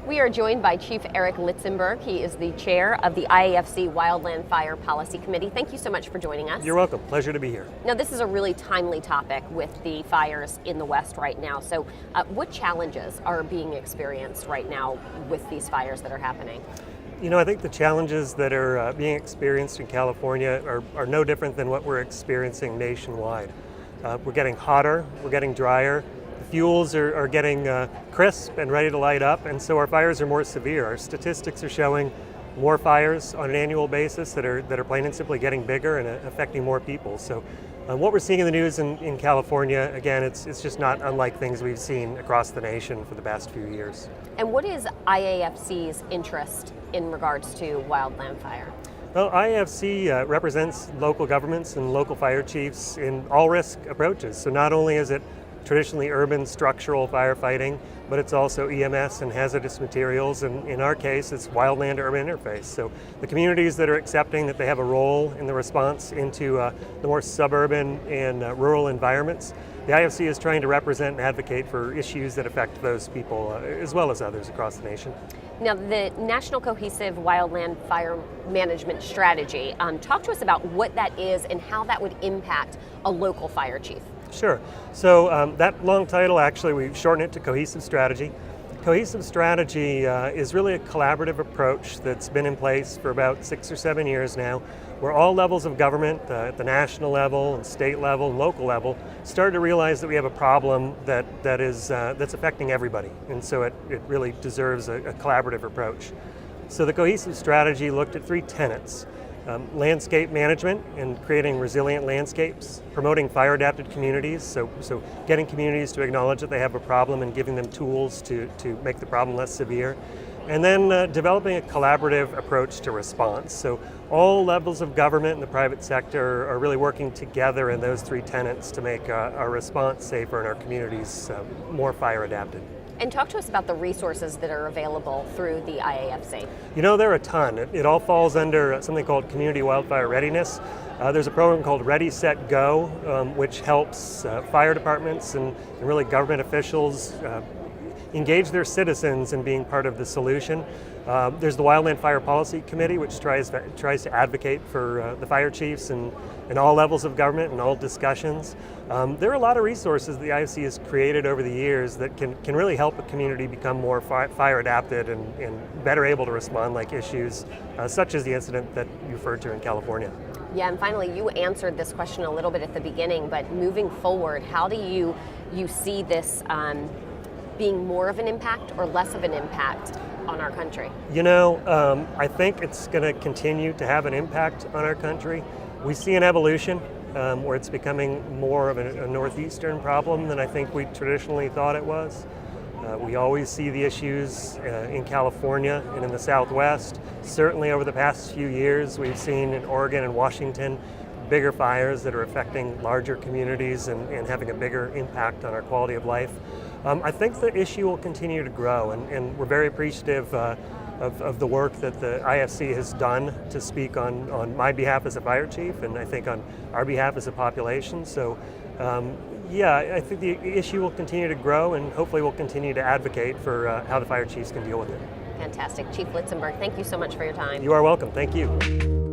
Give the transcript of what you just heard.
We are joined by Chief Erk Litzenberg. He is the chair of the IAFC Wildland Fire Policy Committee. Thank you so much for joining us. You're welcome. Pleasure to be here. Now, this is a really timely topic with the fires in the West right now. So what challenges are being experienced right now with these fires that are happening? You know, I think the challenges that are being experienced in California are no different than what we're experiencing nationwide. We're getting hotter, we're getting drier. The fuels are getting crisp and ready to light up, and so our fires are more severe. Our statistics are showing more fires on an annual basis that are plain and simply getting bigger and affecting more people. So what we're seeing in the news in California, again, it's just not unlike things we've seen across the nation for the past few years. And what is IAFC's interest in regards to wildland fire? Well, IAFC represents local governments and local fire chiefs in all risk approaches. So not only is it traditionally urban structural firefighting, but it's also EMS and hazardous materials, and in our case, it's wildland urban interface. So the communities that are accepting that they have a role in the response into the more suburban and rural environments, the IAFC is trying to represent and advocate for issues that affect those people as well as others across the nation. Now, the National Cohesive Wildland Fire Management Strategy, talk to us about what that is and how that would impact a local fire chief. Sure. So that long title, actually, we've shortened it to Cohesive Strategy. Cohesive Strategy is really a collaborative approach that's been in place for about 6 or 7 years now, where all levels of government, at the national level and state level and local level, started to realize that we have a problem that's affecting everybody, and so it really deserves a collaborative approach. So the Cohesive Strategy looked at 3 tenets. Landscape management and creating resilient landscapes, promoting fire-adapted communities, so getting communities to acknowledge that they have a problem and giving them tools to make the problem less severe, and then developing a collaborative approach to response. So all levels of government and the private sector are really working together in those 3 tenets to make our response safer and our communities more fire-adapted. And talk to us about the resources that are available through the IAFC. You know, there are a ton. It all falls under something called Community Wildfire Readiness. There's a program called Ready, Set, Go, which helps fire departments and really government officials engage their citizens in being part of the solution. There's the Wildland Fire Policy Committee, which tries to advocate for the fire chiefs and all levels of government and all discussions. There are a lot of resources the IAFC has created over the years that can really help a community become more fire adapted and better able to respond like issues such as the incident that you referred to in California. Yeah, and finally, you answered this question a little bit at the beginning, but moving forward, how do you see this being more of an impact or less of an impact on our country? You know, I think it's going to continue to have an impact on our country. We see an evolution where it's becoming more of a northeastern problem than I think we traditionally thought it was. We always see the issues in California and in the Southwest. Certainly over the past few years, we've seen in Oregon and Washington bigger fires that are affecting larger communities and having a bigger impact on our quality of life. I think the issue will continue to grow, and we're very appreciative of the work that the IAFC has done to speak on my behalf as a fire chief, and I think on our behalf as a population. So yeah, I think the issue will continue to grow, and hopefully we'll continue to advocate for how the fire chiefs can deal with it. Fantastic. Chief Litzenberg, thank you so much for your time. You are welcome. Thank you.